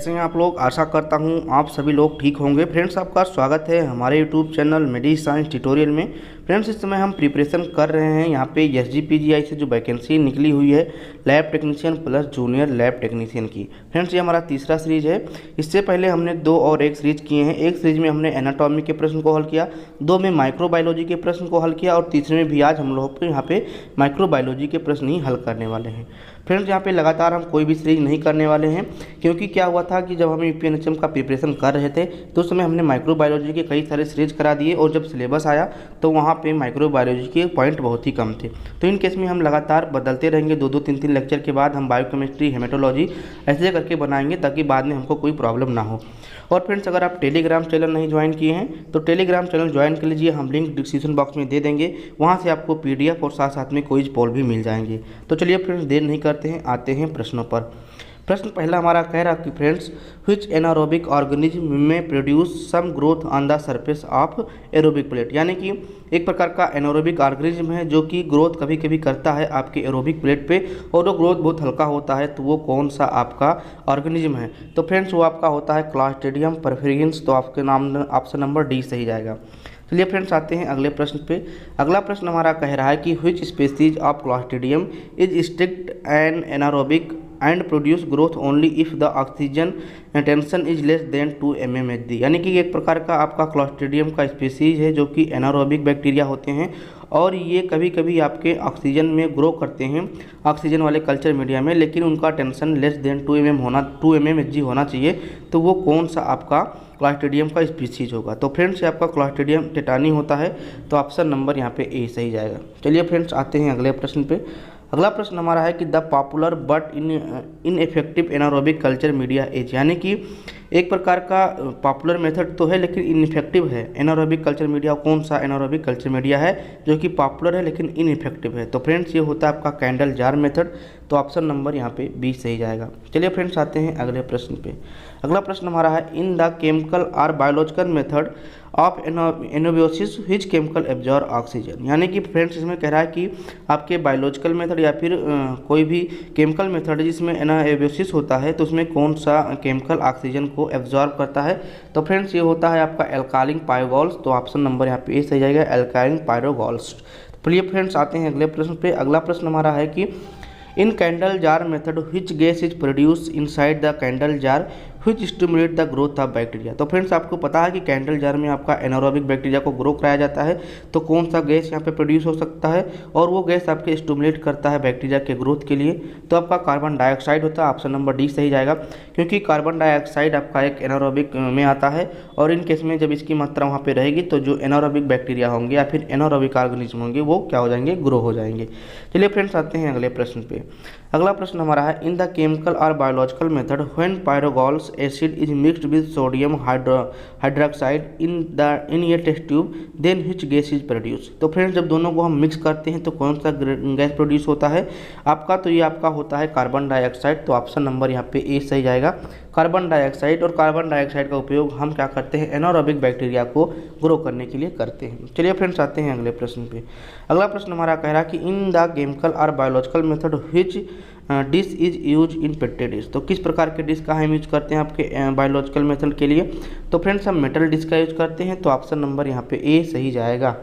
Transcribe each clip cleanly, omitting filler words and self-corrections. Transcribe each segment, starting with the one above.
कैसे हैं आप लोग। आशा करता हूं आप सभी लोग ठीक होंगे। फ्रेंड्स, आपका स्वागत है हमारे यूट्यूब चैनल मेडी साइंस ट्यूटोरियल में। फ्रेंड्स, इस समय हम प्रिपरेशन कर रहे हैं यहाँ पे SGPGI से जो वैकेंसी निकली हुई है lab technician plus junior lab technician की। फ्रेंड्स, ये हमारा तीसरा सीरीज है। इससे पहले हमने 2 और 1 सीरीज किए हैं। एक सीरीज में हमने एनाटॉमी के प्रश्न को हल किया, 2 में माइक्रोबायोलॉजी के प्रश्न को हल किया और तीसरे में भी आज हम लोग यहाँ पे माइक्रोबायोलॉजी के प्रश्न ही हल करने वाले हैं। फ्रेंड्स, यहाँ पे लगातार हम कोई भी सीरीज नहीं करने वाले हैं, क्योंकि क्या हुआ था कि जब हम UPNHM का प्रिपरेशन कर रहे थे तो उस समय हमने माइक्रोबायोलॉजी के कई सारे सीरीज करा दिए और जब सिलेबस आया तो वहाँ पे माइक्रोबायोलॉजी के पॉइंट बहुत ही कम थे। तो इन केस में हम लगातार बदलते रहेंगे, 2-2, 3-3 लेक्चर के बाद हम बायोकेमिस्ट्री, हेमेटोलॉजी ऐसे करके बनाएंगे ताकि बाद में हमको कोई प्रॉब्लम ना हो। और फ्रेंड्स, अगर आप टेलीग्राम चैनल नहीं ज्वाइन किए हैं तो टेलीग्राम चैनल ज्वाइन कर लीजिए, हम लिंक डिस्क्रिप्शन बॉक्स में दे देंगे। वहाँ से आपको PDF और साथ साथ में क्विज पोल भी मिल जाएंगे। तो चलिए फ्रेंड्स, देर नहीं करते हैं, आते हैं प्रश्नों पर। प्रश्न पहला हमारा कह रहा कि friends, which anaerobic organism may produce some growth on the surface of aerobic plate, यानी कि एक प्रकार का एनारोबिक ऑर्गेनिज्म है जो कि ग्रोथ कभी कभी करता है आपके एरोबिक प्लेट पे और वो ग्रोथ बहुत हल्का होता है। तो वो कौन सा आपका ऑर्गेनिज्म है? तो फ्रेंड्स, वो आपका होता है क्लॉस्ट्रिडियम परफेरियंस। तो आपके नाम ऑप्शन नंबर डी सही जाएगा। चलिए फ्रेंड्स, आते हैं अगले प्रश्न पे। अगला प्रश्न हमारा कह रहा है कि which species of Clostridium is strict and anaerobic and produce growth only if the oxygen tension is less than 2 mmHg, यानी कि एक प्रकार का आपका क्लॉस्ट्रिडियम का स्पीसीज है जो कि एनारोबिक बैक्टीरिया होते हैं और ये कभी कभी आपके ऑक्सीजन में ग्रो करते हैं, ऑक्सीजन वाले कल्चर मीडिया में, लेकिन उनका टेंशन लेस देन 2 mmHg होना चाहिए। तो वो कौन सा आपका क्लॉस्ट्रिडियम का स्पीसीज होगा? तो फ्रेंड्स, ये आपका क्लॉस्ट्रिडियम टेटानी होता है। तो ऑप्शन नंबर यहाँ पे ए सही जाएगा। चलिए फ्रेंड्स, आते हैं अगले प्रश्न पे। अगला प्रश्न हमारा है कि the popular but ineffective anaerobic culture media is, यानी कि एक प्रकार का पॉपुलर मेथड तो है लेकिन इनइफेक्टिव है। एनारोबिक कल्चर मीडिया कौन सा एनारोबिक कल्चर मीडिया है जो कि पॉपुलर है लेकिन इनइफेक्टिव है? तो फ्रेंड्स, ये होता है आपका कैंडल जार मेथड। तो ऑप्शन नंबर यहाँ पे बी सही जाएगा। चलिए फ्रेंड्स, आते हैं अगले प्रश्न पे। अगला प्रश्न हमारा है इन द केमिकल और biological method of anaerobiosis which chemical absorb oxygen, यानी कि फ्रेंड्स इसमें कह रहा है कि आपके बायोलॉजिकल मेथड या फिर कोई भी केमिकल मेथड जिसमें एनाबियोसिस होता है तो उसमें कौन सा केमिकल ऑक्सीजन को एब्जॉर्ब करता है? तो फ्रेंड्स, ये होता है आपका एल्काइलिन पायरोगॉल्स। तो ऑप्शन नंबर यहाँ पे ए सही जाएगा, एल्काइलिन पायरोगॉल्स। चलिए फ्रेंड्स, आते हैं अगले प्रश्न पे। अगला प्रश्न हमारा है कि in candle jar method which gas is produce inside the candle jar which stimulate the growth of bacteria. तो फ्रेंड्स, आपको पता है कि कैंडल जार में आपका एनारोबिक बैक्टीरिया को ग्रो कराया जाता है। तो कौन सा गैस यहाँ पे प्रोड्यूस हो सकता है और वो गैस आपके स्टिमुलेट करता है बैक्टीरिया के ग्रोथ के लिए? तो आपका कार्बन डाइऑक्साइड होता है। ऑप्शन नंबर डी सही जाएगा, क्योंकि कार्बन डाइऑक्साइड आपका एक एनारोबिक में आता है और इन केस में जब इसकी मात्रा वहाँ पर रहेगी तो जो एनारोबिक बैक्टीरिया होंगे या फिर एनारोबिक ऑर्गेनिज्म होंगे वो क्या हो जाएंगे? ग्रो हो जाएंगे। चलिए फ्रेंड्स, आते हैं अगले प्रश्न पे। अगला प्रश्न हमारा है इन द केमिकल और biological method when pyrogallols acid is mixed with sodium hydroxide in a test tube then which gas is produce. तो फ्रेंड्स, जब दोनों को हम मिक्स करते हैं तो कौन सा गैस प्रोड्यूस होता है आपका? तो ये आपका होता है कार्बन डाइऑक्साइड। तो ऑप्शन नंबर यहाँ पे ए सही जाएगा, कार्बन डाइऑक्साइड। और कार्बन डाइऑक्साइड का उपयोग हम क्या करते हैं? एनारोबिक बैक्टीरिया को ग्रो करने के लिए करते हैं। चलिए फ्रेंड्स, आते हैं अगले प्रश्न पे। अगला प्रश्न हमारा कह रहा है कि इन द केमिकल और biological method which dish is use in petri dish. तो किस प्रकार के डिश का हम यूज करते हैं आपके बायोलॉजिकल मेथड के लिए? तो फ्रेंड्स, हम मेटल डिश का यूज करते हैं। तो ऑप्शन नंबर यहाँ पे ए सही जाएगा।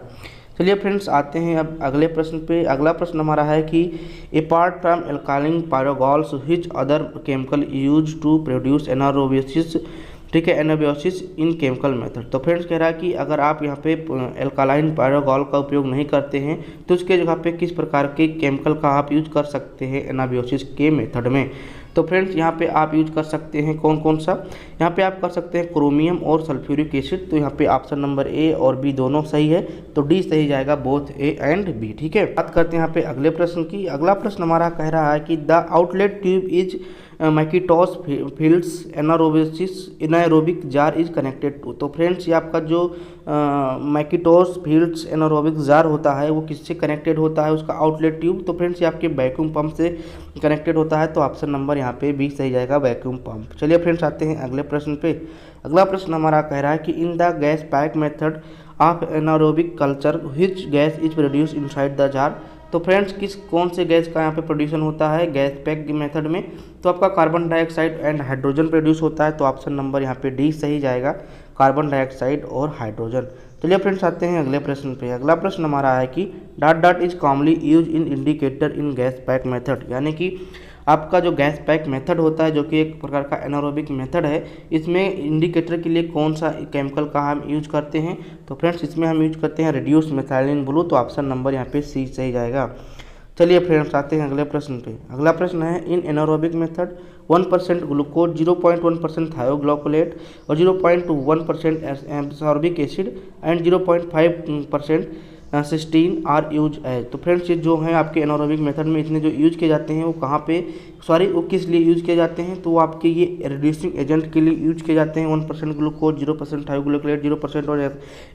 चलिए फ्रेंड्स, आते हैं अब अगले प्रश्न पे। अगला प्रश्न हमारा है कि apart from alkaline pyrogallols which other chemical use to produce anaerobiosis, ठीक है, एनाबियोसिस इन केमिकल मेथड। तो फ्रेंड्स, कह रहा है कि अगर आप यहाँ पे एल्कालाइन पायरोगॉल का उपयोग नहीं करते हैं तो उसके जगह पे किस प्रकार के केमिकल का आप यूज कर सकते हैं एनाबियोसिस के मेथड में? तो फ्रेंड्स, यहाँ पे आप यूज कर सकते हैं कौन कौन सा? यहाँ पे आप कर सकते हैं क्रोमियम और सल्फ्यूरिक एसिड। तो यहाँ पे ऑप्शन नंबर ए और बी दोनों सही है, तो डी सही जाएगा, बोथ ए एंड बी। ठीक है, बात करते हैं यहाँ पे अगले प्रश्न की। अगला प्रश्न हमारा कह रहा है कि the outlet tube is McIntosh Fildes anaerobiosis anaerobic jar is connected to. तो फ्रेंड्स, ये आपका जो मैकिटॉस फील्ड्स एनारोबिक जार होता है वो किससे कनेक्टेड होता है? उसका आउटलेट ट्यूब। तो फ्रेंड्स, ये आपके वैक्यूम पंप से कनेक्टेड होता है। तो ऑप्शन नंबर यहाँ पे बी सही जाएगा, वैक्यूम पंप। चलिए फ्रेंड्स, आते हैं अगले प्रश्न पे। अगला प्रश्न हमारा कह रहा है कि in the gas pack method of anaerobic culture which gas is produce inside the jar तो फ्रेंड्स कौन से गैस का यहाँ पे प्रोड्यूशन होता है गैस पैक मेथड में, तो आपका carbon dioxide and hydrogen produce होता है। तो ऑप्शन नंबर यहाँ पे डी सही जाएगा, कार्बन डाइऑक्साइड और हाइड्रोजन। चलिए फ्रेंड्स आते हैं अगले प्रश्न पे। अगला प्रश्न हमारा है कि dot dot is commonly use in indicator in gas pack method, यानी कि आपका जो गैस पैक मेथड होता है जो कि एक प्रकार का एनारोबिक मेथड है, इसमें इंडिकेटर के लिए कौन सा केमिकल का हम यूज करते हैं। तो फ्रेंड्स इसमें हम यूज करते हैं रिड्यूस मिथाइलिन ब्लू। तो ऑप्शन नंबर यहाँ पे सी सही जाएगा। चलिए फ्रेंड्स आते हैं अगले प्रश्न पे। अगला प्रश्न है in anaerobic method 1% glucose, 0.1% thioglycollate और 0.1% ascorbic acid and 0.5% cysteine are use है। तो फ्रेंड्स ये जो है आपके एनारोबिक मेथड में इतने जो यूज किए जाते हैं वो कहाँ पे वो किस लिए यूज किए जाते हैं, तो वो आपके ये रिड्यूसिंग एजेंट के लिए यूज किए जाते हैं। 1% ग्लूकोज, 0% थायोग्लाइकोलेट, 0% और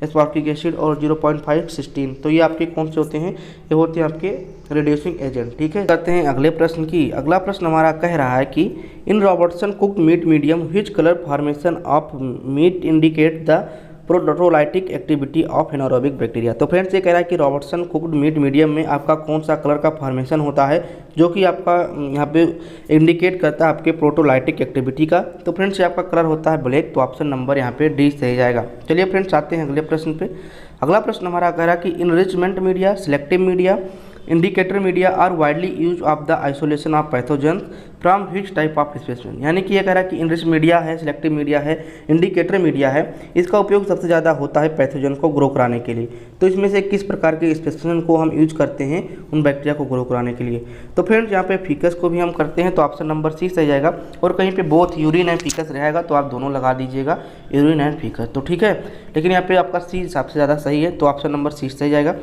एस्पार्टिक एसिड और 0.5 सिस्टीन। तो ये आपके कौन से होते हैं, ये होते हैं आपके रिड्यूसिंग एजेंट। ठीक है, करते हैं अगले प्रश्न की। अगला प्रश्न हमारा कह रहा है कि in Robertson cooked meat medium which colour formation of meat indicate the proteolytic activity of anaerobic bacteria. तो फ्रेंड्स ये कह रहा है कि रॉबर्टसन कुक्ड मीट मीडियम में आपका कौन सा कलर का फॉर्मेशन होता है जो कि आपका यहाँ पे इंडिकेट करता है आपके प्रोटोलाइटिक एक्टिविटी का। तो फ्रेंड्स ये आपका कलर होता है ब्लैक। तो ऑप्शन नंबर यहाँ पे डी सही जाएगा। चलिए फ्रेंड्स आते हैं अगले प्रश्न पे। अगला प्रश्न हमारा कह रहा है कि enrichment media, selective media, indicator media are widely use of the isolation of pathogen from which type of specimen. यानी कि ये कह रहा है कि इनरिच मीडिया है, सिलेक्टिव मीडिया है, इंडिकेटर मीडिया है, इसका उपयोग सबसे ज़्यादा होता है पैथोजन को ग्रो कराने के लिए। तो इसमें से किस प्रकार के स्पेसिमेन को हम यूज करते हैं उन बैक्टीरिया को ग्रो कराने के लिए। तो फ्रेंड्स यहाँ पे फीकस को भी हम करते हैं। तो ऑप्शन नंबर सी सही जाएगा। और कहीं पे बोथ यूरिन एंड फीकस रहेगा तो आप दोनों लगा दीजिएगा, यूरिन एंड फीकस। तो ठीक है, लेकिन यहाँ पे आपका सी सबसे ज़्यादा सही है। तो ऑप्शन नंबर सी सही जाएगा।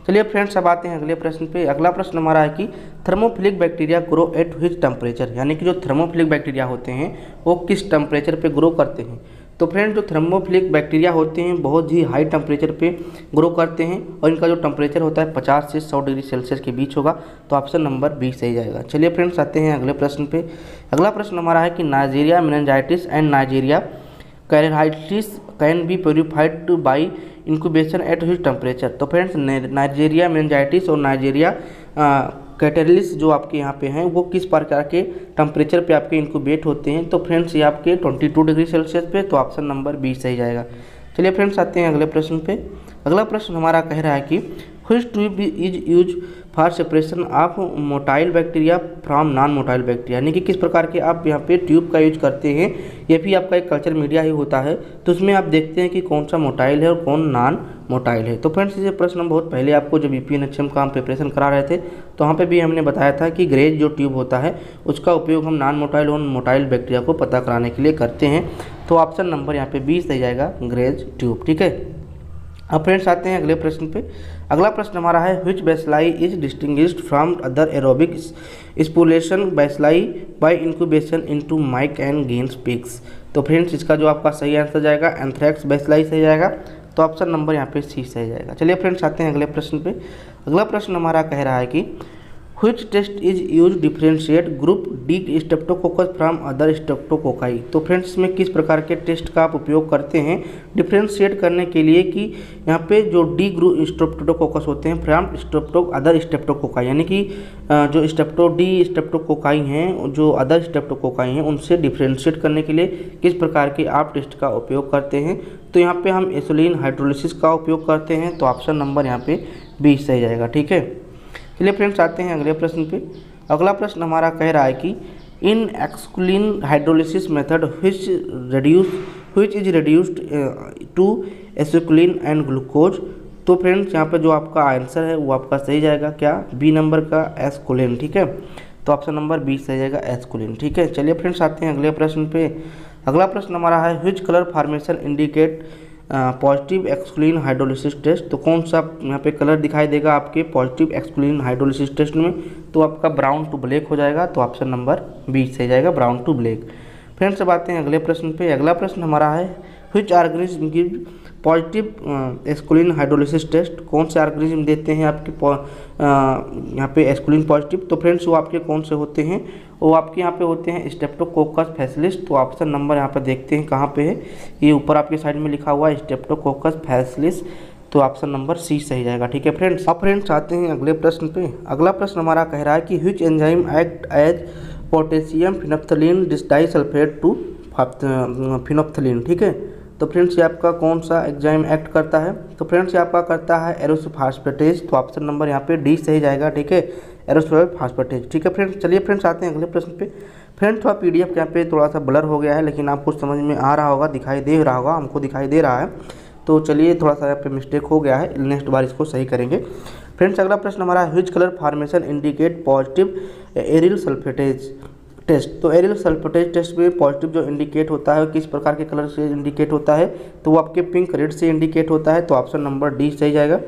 चलिए फ्रेंड्स अब आते हैं अगले प्रश्न पे। अगला प्रश्न हमारा है कि thermophilic bacteria grow at which temperature, यानी कि जो थर्मोफिलिक बैक्टीरिया होते हैं वो किस टेम्परेचर पे ग्रो करते हैं। तो फ्रेंड्स जो थर्मोफिलिक बैक्टीरिया होते हैं बहुत ही हाई टेम्परेचर पे ग्रो करते हैं और इनका जो टेम्परेचर होता है 50 से 100 डिग्री सेल्सियस के बीच होगा। तो ऑप्शन नंबर बी सही जाएगा। चलिए फ्रेंड्स आते हैं अगले प्रश्न पे। अगला प्रश्न हमारा है कि Neisseria meningitidis and Neisseria catarrhalis can be purified by incubation at which temperature. तो फ्रेंड्स नाइजीरिया मेनिंजाइटिस और नाइजीरिया कैटेरलिस जो आपके यहाँ पे हैं वो किस प्रकार के टेम्परेचर पे आपके इंक्यूबेट होते हैं। तो फ्रेंड्स ये आपके 22 डिग्री सेल्सियस पे। तो ऑप्शन नंबर बी सही जाएगा। चलिए फ्रेंड्स आते हैं अगले प्रश्न पे। अगला प्रश्न हमारा कह रहा है कि which tube is use for separation of motile bacteria from non motile bacteria, यानी कि किस प्रकार के आप यहाँ पे ट्यूब का यूज करते हैं। ये भी आपका एक कल्चर मीडिया ही होता है। तो उसमें आप देखते हैं कि कौन सा मोटाइल है और कौन नॉन मोटाइल है। तो फ्रेंड्स ये प्रश्न हम बहुत पहले आपको जब यूपीएनएचएम का हम प्रिपरेशन करा रहे थे तो वहाँ पे भी हमने बताया था कि ग्रेज जो ट्यूब होता है उसका उपयोग हम नॉन मोटाइल और मोटाइल बैक्टीरिया को पता कराने के लिए करते हैं। तो ऑप्शन नंबर यहाँ पे 20 सही जाएगा, ग्रेज ट्यूब। ठीक है, अब फ्रेंड्स आते हैं अगले प्रश्न पे। अगला प्रश्न हमारा है which bacilli is distinguished from other aerobic sporulation bacilli by incubation into mice and guinea pigs. तो फ्रेंड्स इसका जो आपका सही आंसर जाएगा एंथ्रैक्स बैसिलाई सही जाएगा। तो ऑप्शन नंबर यहाँ पे सी सही जाएगा। चलिए फ्रेंड्स आते हैं अगले प्रश्न पे। अगला प्रश्न हमारा कह रहा है कि which test is use differentiate group D streptococcus from other streptococci. तो फ्रेंड्स इसमें किस प्रकार के टेस्ट का आप उपयोग करते हैं डिफ्रेंशिएट करने के लिए कि यहाँ पे जो डी ग्रुप स्ट्रेप्टोकोकस होते हैं फ्रॉम अदर स्ट्रेप्टोकोकाई, यानी कि जो स्ट्रेप्टोकोकाई हैं जो अदर स्ट्रेप्टोकोकाई हैं उनसे डिफ्रेंशिएट करने के लिए किस प्रकार के आप टेस्ट का उपयोग करते हैं। तो यहाँ पे हम एसिलिन हाइड्रोलिसिस का उपयोग करते हैं। तो ऑप्शन नंबर यहाँ पे 20 सही जाएगा। ठीक है, चलिए फ्रेंड्स आते हैं अगले प्रश्न पे। अगला प्रश्न हमारा कह रहा है कि in esculin hydrolysis method which is reduced to esculetin and glucose. तो फ्रेंड्स यहाँ पे जो आपका आंसर है वो आपका सही जाएगा क्या, बी नंबर का एस्कुलिन। ठीक है, तो ऑप्शन नंबर 20 सही जाएगा एस्कुलिन। ठीक है, चलिए फ्रेंड्स आते हैं अगले प्रश्न पे। अगला प्रश्न हमारा है which colour formation indicate positive esculin hydrolysis test. तो कौन सा यहाँ पे कलर दिखाई देगा आपके पॉजिटिव एक्सक्लूलिन हाइड्रोलिसिस टेस्ट में। तो आपका ब्राउन टू ब्लैक हो जाएगा। तो ऑप्शन नंबर 20 सही जाएगा, ब्राउन टू ब्लैक। फ्रेंड्स अब आते हैं अगले प्रश्न पे। अगला प्रश्न हमारा है which organism give positive esculin hydrolysis test. कौन से ऑर्गेनिज्म देते हैं आपके यहाँ पे एस्कुलिन पॉजिटिव। तो फ्रेंड्स वो आपके कौन से होते हैं, वो आपके यहाँ पे होते हैं स्ट्रेप्टोकोकस फैसिलिस। तो ऑप्शन नंबर यहाँ पे देखते हैं कहाँ पे है, ये ऊपर आपके साइड में लिखा हुआ है स्ट्रेप्टोकोकस फैसिलिस तो ऑप्शन नंबर सी सही जाएगा। ठीक है फ्रेंड्स। अब फ्रेंड्स आते हैं अगले प्रश्न पे। अगला प्रश्न हमारा कह रहा है कि which enzyme act as potassium phenolphthalein disulphate to phenolphthalein. ठीक है, तो फ्रेंड्स ये आपका कौन सा एंजाइम एक्ट करता है? तो फ्रेंड्स ये आपका करता है एरोसोफॉस्फेटेज। तो ऑप्शन नंबर यहाँ पे डी सही जाएगा। ठीक है, एरोसोफॉस्फेटेज। ठीक है फ्रेंड्स, चलिए फ्रेंड्स आते हैं अगले प्रश्न पे। फ्रेंड्स थोड़ा PDF यहाँ पे थोड़ा सा ब्लर हो गया है, लेकिन आपको समझ में आ रहा होगा, दिखाई दे रहा होगा, हमको दिखाई दे रहा है। तो चलिए थोड़ा सा यहाँ पे मिस्टेक हो गया है, नेक्स्ट बार इसको सही करेंगे। फ्रेंड्स अगला प्रश्न हमारा which colour formation indicate positive aryl sulphatase test. तो एरिल सल्फेटेज टेस्ट में पॉजिटिव जो इंडिकेट होता है किस प्रकार के कलर से इंडिकेट होता है? तो वो आपके पिंक रेड से इंडिकेट होता है। तो ऑप्शन नंबर डी सही जाएगा।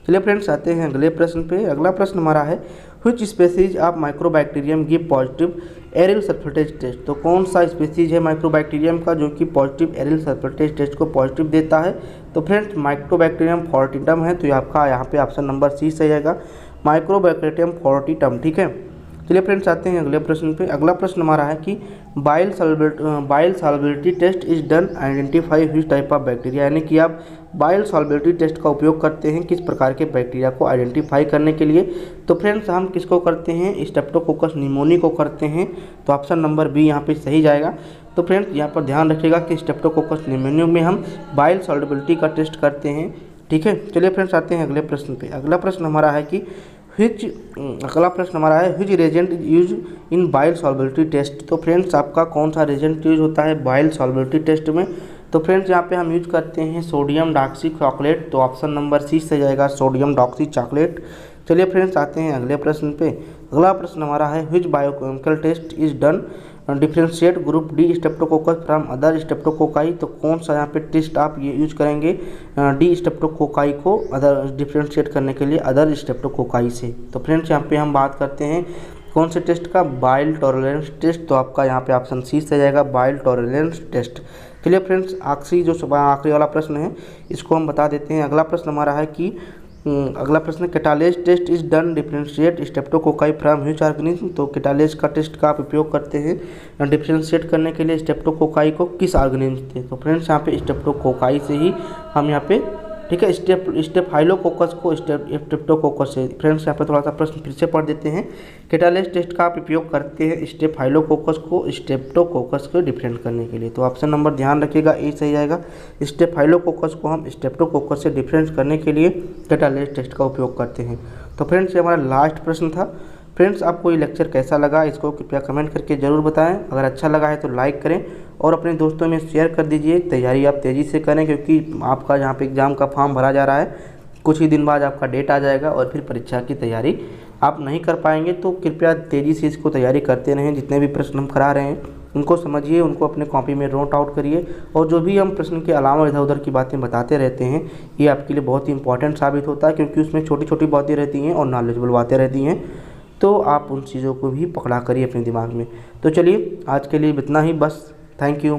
चलिए फ्रेंड्स आते हैं अगले प्रश्न पे। अगला प्रश्न हमारा है which species of mycobacterium give positive aryl sulphatase test. तो कौन सा स्पीसीज है माइक्रोबैक्टीरियम का जो कि पॉजिटिव एरिल सल्फेटेज टेस्ट को पॉजिटिव देता है? तो फ्रेंड्स माइक्रोबैक्टीरियम फोर्टिटम है। तो ये आपका यहाँ पे ऑप्शन नंबर सी सही जाएगा, माइक्रोबैक्टीरियम फोर्टिटम। ठीक है, चलिए फ्रेंड्स आते हैं अगले प्रश्न पे। अगला प्रश्न हमारा है कि bile solubility test is done identify which type of bacteria. यानी कि आप बाइल सॉल्युबिलिटी टेस्ट का उपयोग करते हैं किस प्रकार के बैक्टीरिया को आइडेंटिफाई करने के लिए? तो फ्रेंड्स हम किसको करते हैं? स्ट्रेप्टोकोकस निमोनी को करते हैं। तो ऑप्शन नंबर बी यहाँ पे सही जाएगा। तो फ्रेंड्स यहाँ पर ध्यान रखिएगा कि स्ट्रेप्टोकोकस निमोनी में हम बाइल सॉल्युबिलिटी का टेस्ट करते हैं। ठीक है, चलिए फ्रेंड्स आते हैं अगले प्रश्न पे। अगला प्रश्न हमारा है कि which reagent use in bile solubility test. तो फ्रेंड्स आपका कौन सा रेजेंट यूज होता है बाइल सॉल्युबिलिटी टेस्ट में? तो फ्रेंड्स यहाँ पे हम यूज करते हैं सोडियम डॉक्सी चॉकलेट। तो ऑप्शन नंबर सी से जाएगा, सोडियम डॉक्सी चॉकलेट। चलिए फ्रेंड्स आते हैं अगले प्रश्न पे। अगला प्रश्न हमारा है which biochemical test is done differentiate group D streptococcus from other streptococci. तो कौन सा यहाँ पे टेस्ट आप ये यूज करेंगे डी स्ट्रेप्टोकोकाई को अदर डिफ्रेंशिएट करने के लिए अदर स्ट्रेप्टोकोकाई से? तो फ्रेंड्स यहाँ पे हम बात करते हैं कौन से टेस्ट का? Bile tolerance test. तो आपका यहाँ पे ऑप्शन सी से जाएगा, बाइल टॉलरेंस टेस्ट। चलिए फ्रेंड्स आखिरी वाला प्रश्न है, इसको हम बता देते हैं। अगला प्रश्न हमारा है कि अगला प्रश्न catalase test is done differentiate streptococci from which organism. तो कैटालेज का टेस्ट का आप उपयोग करते हैं डिफ्रेंशिएट करने के लिए स्ट्रेप्टोकोकाई को किस ऑर्गेनिज्म से? तो फ्रेंड्स यहाँ पे स्ट्रेप्टोकोकाई से ही हम यहाँ पे, ठीक है, स्टेफाइलोकोकस को स्ट्रेप्टोकोकस से। फ्रेंड्स यहाँ पे थोड़ा सा प्रश्न फिर से पढ़ देते हैं। कैटालेज टेस्ट का आप उपयोग करते हैं स्टेफाइलोकोकस को स्ट्रेप्टोकोकस को डिफरेंट करने के लिए। तो ऑप्शन नंबर ध्यान रखिएगा ए सही जाएगा। स्टेफाइलोकोकस को हम स्ट्रेप्टोकोकस से डिफरेंस करने के लिए कैटालेज टेस्ट का उपयोग करते हैं। तो फ्रेंड्स ये हमारा लास्ट प्रश्न था। फ्रेंड्स आपको ये लेक्चर कैसा लगा इसको कृपया कमेंट करके ज़रूर बताएं। अगर अच्छा लगा है तो लाइक करें और अपने दोस्तों में शेयर कर दीजिए। तैयारी आप तेज़ी से करें क्योंकि आपका यहाँ पे एग्ज़ाम का फॉर्म भरा जा रहा है, कुछ ही दिन बाद आपका डेट आ जाएगा और फिर परीक्षा की तैयारी आप नहीं कर पाएंगे। तो कृपया तेज़ी से इसको तैयारी करते रहें। जितने भी प्रश्न हम करा रहे हैं उनको समझिए, उनको अपने कॉपी में नोट आउट करिए और जो भी हम प्रश्न के अलावा इधर उधर की बातें बताते रहते हैं ये आपके लिए बहुत ही इंपॉर्टेंट साबित होता है क्योंकि उसमें छोटी छोटी बातें रहती हैं और नॉलेजेबल बातें रहती हैं। तो आप उन चीज़ों को भी पकड़ा करिए अपने दिमाग में। तो चलिए आज के लिए इतना ही बस। Thank you.